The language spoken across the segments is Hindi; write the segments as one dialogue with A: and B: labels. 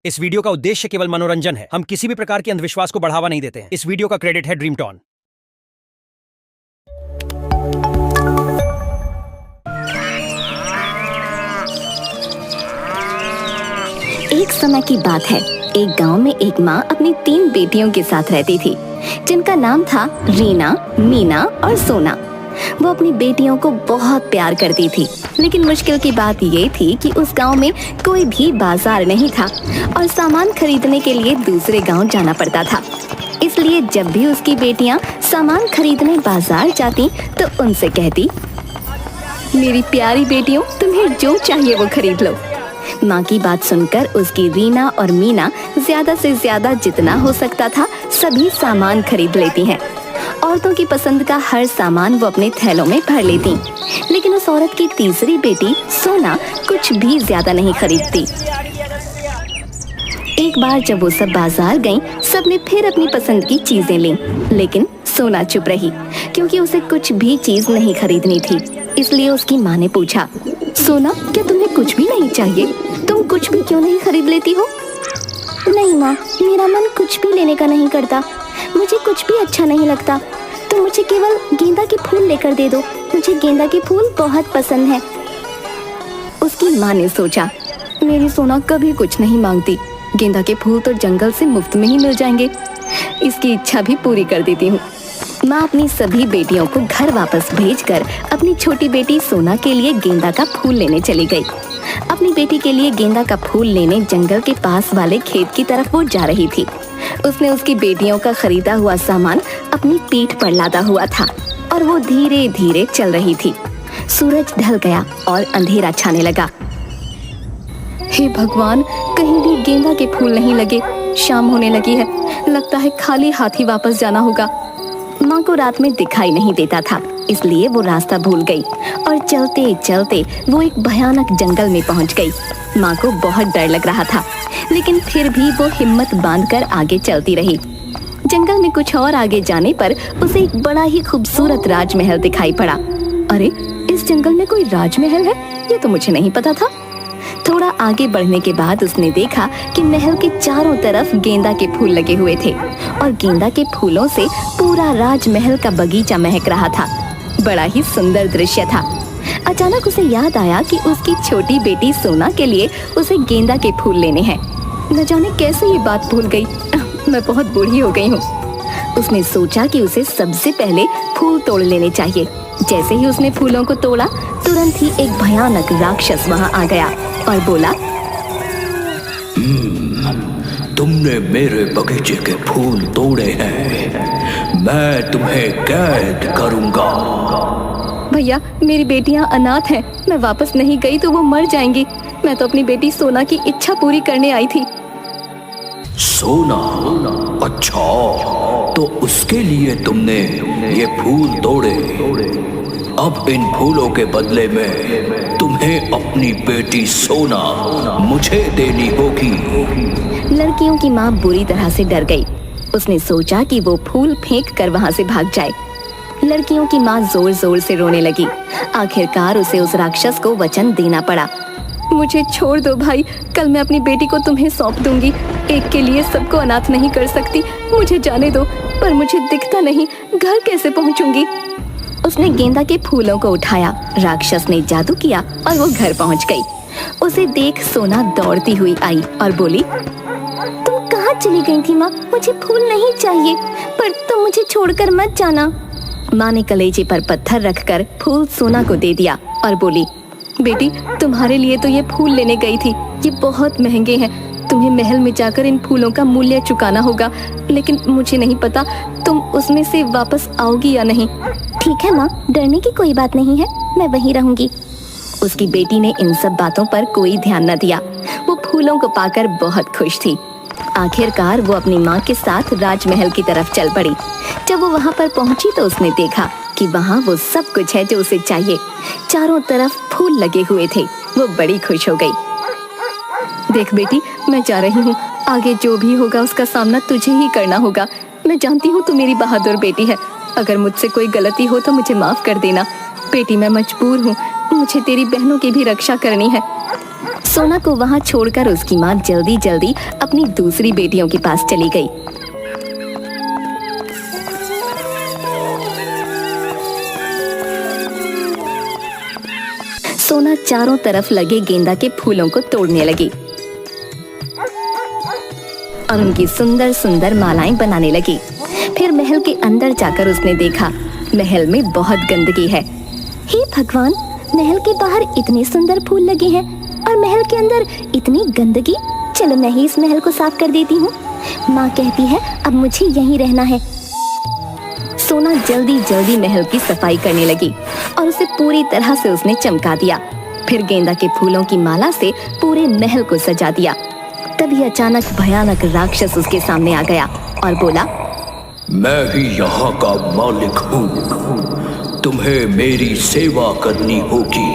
A: इस वीडियो का उद्देश्य केवल मनोरंजन है। हम किसी भी प्रकार के अंधविश्वास को बढ़ावा नहीं देते हैं। इस वीडियो का क्रेडिट है ड्रीमटॉन।
B: एक समय की बात है। एक गांव में एक माँ अपनी 3 बेटियों के साथ रहती थी, जिनका नाम था रीना, मीना और सोना। वो अपनी बेटियों को बहुत प्यार करती थी, लेकिन मुश्किल की बात ये थी कि उस गांव में कोई भी बाजार नहीं था और सामान खरीदने के लिए दूसरे गांव जाना पड़ता था। इसलिए जब भी उसकी बेटियां सामान खरीदने बाजार जाती तो उनसे कहती, मेरी प्यारी बेटियों, तुम्हें जो चाहिए वो खरीद लो। माँ की बात सुनकर उसकी रीना और मीना ज्यादा से ज्यादा जितना हो सकता था सभी सामान खरीद लेती हैं। औरतों की पसंद का हर सामान वो अपने थैलों में भर लेती, लेकिन उस औरत की तीसरी बेटी सोना कुछ भी ज्यादा नहीं खरीदती। एक बार जब वो सब बाजार गईं, सबने फिर अपनी पसंद की चीजें लीं, लेकिन सोना चुप रही क्योंकि उसे कुछ भी चीज नहीं खरीदनी थी। इसलिए उसकी माँ ने पूछा, सोना, क्या तुम्हें कुछ भी नहीं चाहिए? तुम कुछ भी क्यों नहीं खरीद लेती हो? नहीं माँ, मेरा मन कुछ भी लेने का नहीं करता। मुझे कुछ भी अच्छा नहीं लगता। तो मुझे केवल गेंदा के फूल लेकर दे दो। मुझे गेंदा के फूल बहुत पसंद है। उसकी माँ ने सोचा, मेरी सोना कभी कुछ नहीं मांगती। गेंदा के फूल तो जंगल से मुफ्त में ही मिल जाएंगे। इसकी इच्छा भी पूरी कर देती हूँ। माँ अपनी सभी बेटियों को घर वापस भेजकर अपनी छोटी बेटी सोना के लिए गेंदा का फूल लेने चली गई। अपनी बेटी के लिए गेंदा का फूल लेने जंगल के पास वाले खेत की तरफ वो जा रही थी। उसने उसकी बेटियों का खरीदा हुआ सामान अपनी पीठ पर लादा हुआ था और वो धीरे धीरे चल रही थी। सूरज ढल गया और अंधेरा छाने लगा। हे भगवान, कहीं भी गेंदा के फूल नहीं लगे। शाम होने लगी है। लगता है खाली हाथ ही वापस जाना होगा। माँ को रात में दिखाई नहीं देता था, इसलिए वो रास्ता भूल गई और चलते चलते वो एक भयानक जंगल में पहुँच गई। माँ को बहुत डर लग रहा था, लेकिन फिर भी वो हिम्मत बांधकर आगे चलती रही। जंगल में कुछ और आगे जाने पर उसे एक बड़ा ही खूबसूरत राजमहल दिखाई पड़ा। अरे, इस जंगल में कोई राजमहल है? ये तो मुझे नहीं पता था। थोड़ा आगे बढ़ने के बाद उसने देखा कि महल के चारों तरफ गेंदा के फूल लगे हुए थे और गेंदा के फूलों से पूरा राजमहल का बगीचा महक रहा था। बड़ा ही सुंदर दृश्य था। अचानक उसे याद आया कि उसकी छोटी बेटी सोना के लिए उसे गेंदा के फूल लेने हैं। न जाने कैसे ये बात भूल गई। मैं बहुत बूढ़ी हो गई हूँ। उसने सोचा कि उसे सबसे पहले फूल तोड़ लेने चाहिए। जैसे ही उसने फूलों को तोड़ा, तुरंत ही एक भयानक राक्षस वहाँ आ गया और बोला,
C: तुमने मेरे बगीचे के फूल तोड़े हैं। मैं तुम्हें कैद करूंगा।
B: भैया, मेरी बेटियां अनाथ हैं। मैं वापस नहीं गई तो वो मर जाएंगी। मैं तो अपनी बेटी सोना की इच्छा पूरी करने आई थी।
C: सोना? अच्छा, तो उसके लिए तुमने ये फूल तोड़े। अब इन फूलों के बदले में तुम्हें अपनी बेटी सोना मुझे देनी होगी।
B: लड़कियों की माँ बुरी तरह से डर गई। उसने सोचा कि वो फूल फेंक कर वहाँ से भाग जाए। लड़कियों की माँ जोर जोर से रोने लगी। आखिरकार उसे उस राक्षस को वचन देना पड़ा। मुझे छोड़ दो भाई, कल मैं अपनी बेटी को तुम्हें सौंप दूंगी। एक के लिए सबको अनाथ नहीं कर सकती। मुझे जाने दो। पर मुझे दिखता नहीं, घर कैसे पहुँचूंगी? उसने गेंदा के फूलों को उठाया। राक्षस ने जादू किया और वो घर पहुँच गई। उसे देख सोना दौड़ती हुई आई और बोली, तुम कहाँ चली गई थी माँ? मुझे फूल नहीं चाहिए, पर तुम मुझे छोड़कर मत जाना। माँ ने कलेजे पर पत्थर रखकर फूल सोना को दे दिया और बोली, बेटी, तुम्हारे लिए तो ये फूल लेने गई थी। ये बहुत महंगे हैं। तुम्हें महल में जाकर इन फूलों का मूल्य चुकाना होगा, लेकिन मुझे नहीं पता तुम उसमें से वापस आओगी या नहीं। ठीक है माँ, डरने की कोई बात नहीं है। मैं वहीं रहूंगी। उसकी बेटी ने इन सब बातों पर कोई ध्यान न दिया। वो फूलों को पाकर बहुत खुश थी। आखिरकार वो अपनी माँ के साथ राजमहल की तरफ चल पड़ी। जब वो वहाँ पर पहुँची तो उसने देखा कि वहाँ वो सब कुछ है जो उसे चाहिए। चारों तरफ फूल लगे हुए थे। वो बड़ी खुश हो गई। देख बेटी, मैं जा रही हूँ। आगे जो भी होगा उसका सामना तुझे ही करना होगा। मैं जानती हूँ तू मेरी बहादुर बेटी है। अगर मुझसे कोई गलती हो तो मुझे माफ कर देना। बेटी, मैं मजबूर हूँ। मुझे तेरी बहनों की भी रक्षा करनी है। सोना को वहाँ छोड़कर उसकी माँ जल्दी जल्दी अपनी दूसरी बेटियों के पास चली गई। सोना चारों तरफ लगे गेंदा के फूलों को तोड़ने लगी और उनकी सुंदर सुंदर मालाएं बनाने लगी। फिर महल के अंदर जाकर उसने देखा महल में बहुत गंदगी है। हे भगवान, महल के बाहर इतने सुंदर फूल लगे हैं और महल के अंदर इतनी गंदगी। चलो मैं ही इस महल को साफ कर देती हूँ। माँ कहती है अब मुझे यहीं रहना है। सोना जल्दी जल्दी महल की सफाई करने लगी और उसे पूरी तरह से उसने चमका दिया। फिर गेंदा के फूलों की माला से पूरे महल को सजा दिया। तभी अचानक भयानक राक्षस उसके सामने आ गया और बोला,
C: मैं ही यहाँ का मालिक हूँ, तुम्हें मेरी सेवा करनी होगी,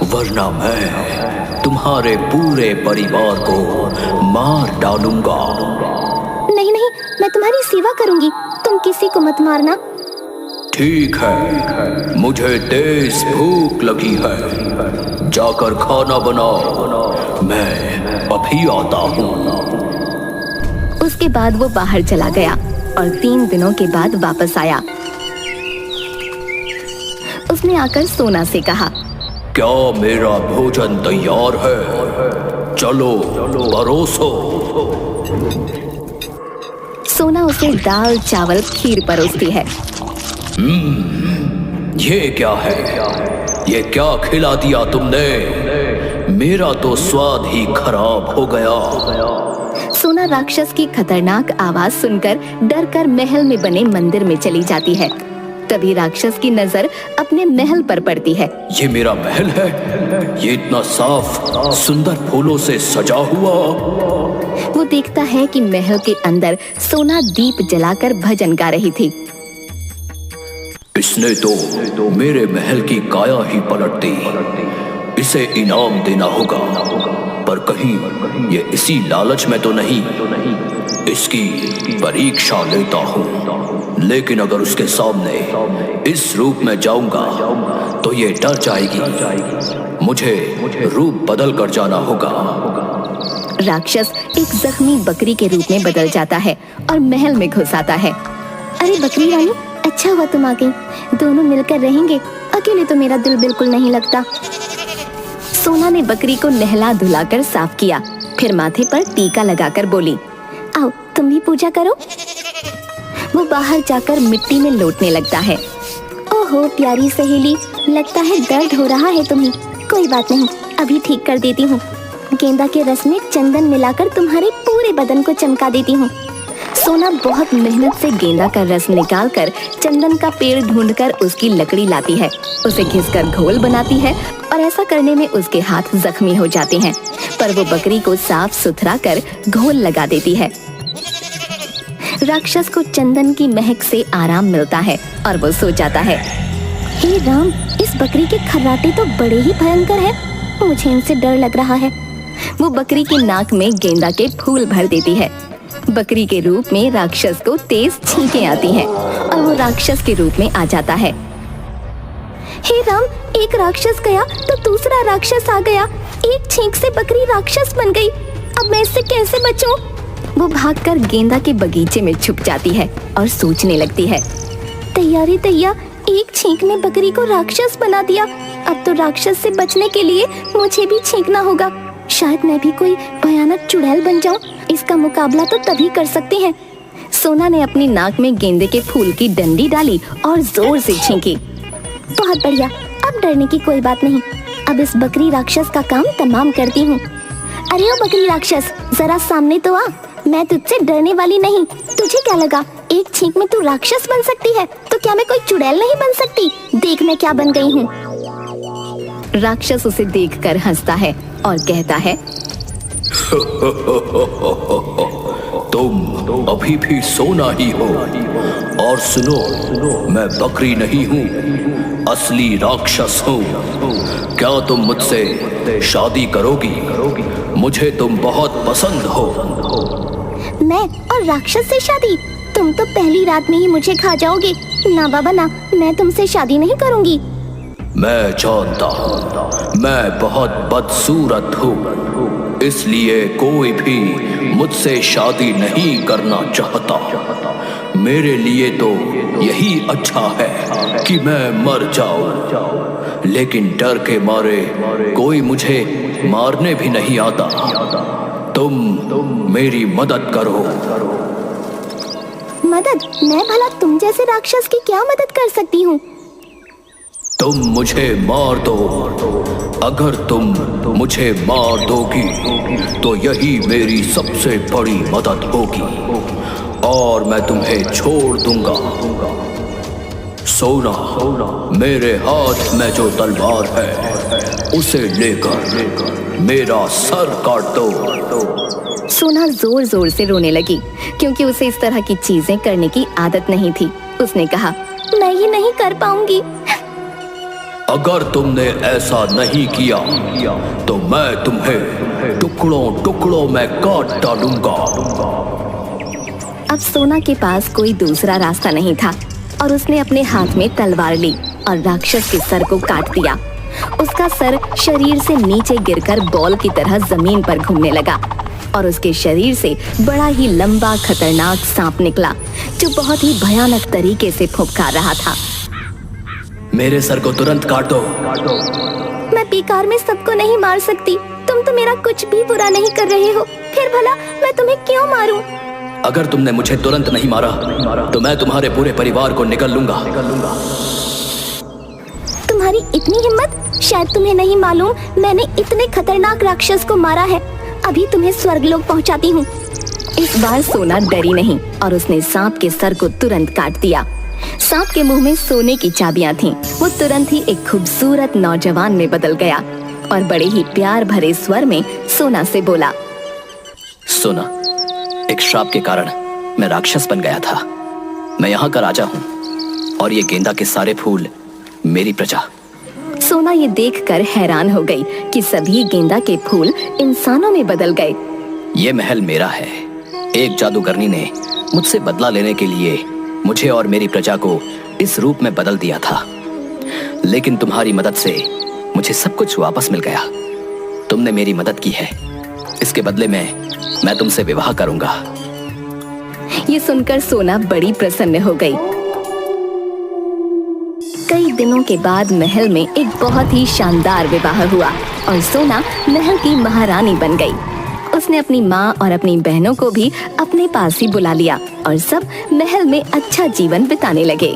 C: वरना मैं तुम्हारे पूरे परिवार को मार डालूंगा।
B: नहीं नहीं, मैं तुम्हारी सेवा करूंगी, तुम किसी को मत मारना।
C: ठीक है, मुझे तेज भूख लगी है, जाकर खाना बनाओ, मैं अभी आता हूँ।
B: उसके बाद वो बाहर चला गया और 3 दिनों के बाद वापस आया। उसने आकर सोना से कहा,
C: क्या मेरा भोजन तैयार है? चलो परोसो।
B: सोना उसे दाल चावल खीर परोसती है।
C: ये क्या है? ये क्या खिला दिया तुमने? मेरा तो स्वाद ही खराब हो गया।
B: सोना राक्षस की खतरनाक आवाज सुनकर डर कर महल में बने मंदिर में चली जाती है। तभी राक्षस की नजर अपने महल पर पड़ती है।
C: ये मेरा महल है, ये इतना साफ सुंदर फूलों से सजा हुआ।
B: वो देखता है कि महल के अंदर सोना दीप जलाकर भजन गा रही थी।
C: इसने तो मेरे महल की काया ही पलट दी। इसे इनाम देना होगा, पर कहीं ये इसी लालच में तो नहीं। इसकी परीक्षा लेता हूँ, लेकिन अगर उसके सामने इस रूप में जाऊंगा तो ये डर जाएगी। मुझे रूप बदल कर जाना होगा।
B: राक्षस एक जख्मी बकरी के रूप में बदल जाता है और महल में घुस आता है। अरे बकरी रानी, अच्छा हुआ तुम आ गई, दोनों मिलकर रहेंगे, अकेले तो मेरा दिल बिल्कुल नहीं लगता। सोना ने बकरी को नहला धुलाकर साफ किया, फिर माथे पर टीका लगाकर बोली, आओ तुम भी पूजा करो। वो बाहर जाकर मिट्टी में लोटने लगता है। ओहो प्यारी सहेली, लगता है दर्द हो रहा है तुम्हें। कोई बात नहीं, अभी ठीक कर देती हूँ। गेंदा के रस में चंदन मिलाकर तुम्हारे पूरे बदन को चमका देती हूँ। सोना बहुत मेहनत से गेंदा का रस निकालकर चंदन का पेड़ ढूंढकर उसकी लकड़ी लाती है, उसे घिसकर घोल बनाती है और ऐसा करने में उसके हाथ जख्मी हो जाते हैं, पर वो बकरी को साफ सुथरा कर घोल लगा देती है। राक्षस को चंदन की महक से आराम मिलता है और वो सो जाता है। हे राम, इस बकरी के खर्राटे तो बड़े ही भयंकर हैं, मुझे इनसे डर लग रहा है। वो बकरी की नाक में गेंदा के फूल भर देती है। बकरी के रूप में राक्षस को तेज छींकें आती हैं और वो राक्षस के रूप में आ जाता है। हे राम, एक राक्षस गया तो दूसरा राक्षस आ गया, एक छींक से बकरी राक्षस बन गई, अब मैं इससे कैसे बचूं? वो भागकर गेंदा के बगीचे में छुप जाती है और सोचने लगती है, तैयारी तैया, एक छींक ने बकरी को राक्षस बना दिया, अब तो राक्षस से बचने के लिए मुझे भी छींकना होगा। शायद मैं भी कोई भयानक चुड़ैल बन जाऊं, इसका मुकाबला तो तभी कर सकते हैं। सोना ने अपनी नाक में गेंदे के फूल की डंडी डाली और जोर से छींकी। बहुत बढ़िया, अब डरने की कोई बात नहीं, अब इस बकरी राक्षस का काम तमाम करती हूँ। अरे ओ बकरी राक्षस, जरा सामने तो आ, मैं तुझसे डरने वाली नहीं। तुझे क्या लगा एक छींक में तू राक्षस बन सकती है, तो क्या मैं कोई चुड़ैल नहीं बन सकती? देख मैं क्या बन गई हूँ। राक्षस उसे देखकर हंसता है और कहता है,
C: तुम अभी भी सोना ही हो। और सुनो, मैं बकरी नहीं हूँ, असली राक्षस हूँ। क्या तुम मुझसे शादी करोगी? मुझे तुम बहुत पसंद हो।
B: मैं और राक्षस से शादी? तुम तो पहली रात में ही मुझे खा जाओगे। ना बाबा ना, मैं तुमसे शादी नहीं करूँगी।
C: मैं जानता हूँ मैं बहुत बदसूरत हूँ, इसलिए कोई भी मुझसे शादी नहीं करना चाहता। मेरे लिए तो यही अच्छा है कि मैं मर जाऊं, लेकिन डर के मारे कोई मुझे मारने भी नहीं आता। तुम मेरी मदद करो।
B: मदद? मैं भला तुम जैसे राक्षस की क्या मदद कर सकती हूँ?
C: तुम मुझे मार दो। अगर तुम मुझे मार दोगी तो यही मेरी सबसे बड़ी मदद होगी और मैं तुम्हें छोड़ दूंगा। सोना, मेरे हाथ में जो तलवार है उसे लेकर मेरा सर काट दो।
B: सोना जोर जोर से रोने लगी क्योंकि उसे इस तरह की चीजें करने की आदत नहीं थी। उसने कहा, मैं ये नहीं कर पाऊंगी।
C: अगर तुमने ऐसा नहीं किया तो मैं तुम्हें टुकड़ों टुकड़ों में काट डालूंगा।
B: अब सोना के पास कोई दूसरा रास्ता नहीं था और उसने अपने हाथ में तलवार ली और राक्षस के सर को काट दिया। उसका सर शरीर से नीचे गिरकर बॉल की तरह जमीन पर घूमने लगा और उसके शरीर से बड़ा ही लंबा खतरनाक सांप निकला जो बहुत ही भयानक तरीके से फुफकार रहा था।
C: मेरे सर को तुरंत काट दो।
B: मैं बेकार में सबको नहीं मार सकती। तुम तो मेरा कुछ भी बुरा नहीं कर रहे हो, फिर भला मैं तुम्हें क्यों मारूं?
C: अगर तुमने मुझे तुरंत नहीं मारा तो मैं तुम्हारे पूरे परिवार को निगल लूंगा।
B: तुम्हारी इतनी हिम्मत? शायद तुम्हें नहीं मालूम मैंने इतने खतरनाक राक्षस को मारा है। अभी तुम्हें स्वर्गलोक पहुंचाती हूँ। इस बार सोना डरी नहीं और उसने सांप के सर को तुरंत काट दिया। सांप के मुंह में सोने की चाबियां थीं। वो तुरंत ही एक खूबसूरत नौजवान में बदल गया और बड़े ही प्यार भरे स्वर में सोना से बोला,
C: सोना, एक श्राप के कारण मैं राक्षस बन गया था। मैं यहाँ का राजा हूँ और ये गेंदा के सारे फूल मेरी प्रजा।
B: सोना ये देखकर हैरान हो गई कि सभी गेंदा के फूल इंसानों में बदल गए।
C: ये महल मेरा है। एक जादूगरनी ने मुझसे बदला लेने के लिए मुझे और मेरी प्रजा को इस रूप में बदल दिया था, लेकिन तुम्हारी मदद से मुझे सब कुछ वापस मिल गया। तुमने मेरी मदद की है, इसके बदले में मैं तुमसे विवाह करूंगा।
B: ये सुनकर सोना बड़ी प्रसन्न हो गई। कई दिनों के बाद महल में एक बहुत ही शानदार विवाह हुआ और सोना महल की महारानी बन गई। उसने अपनी माँ और अपनी बहनों को भी अपने पास ही बुला लिया और सब महल में अच्छा जीवन बिताने लगे।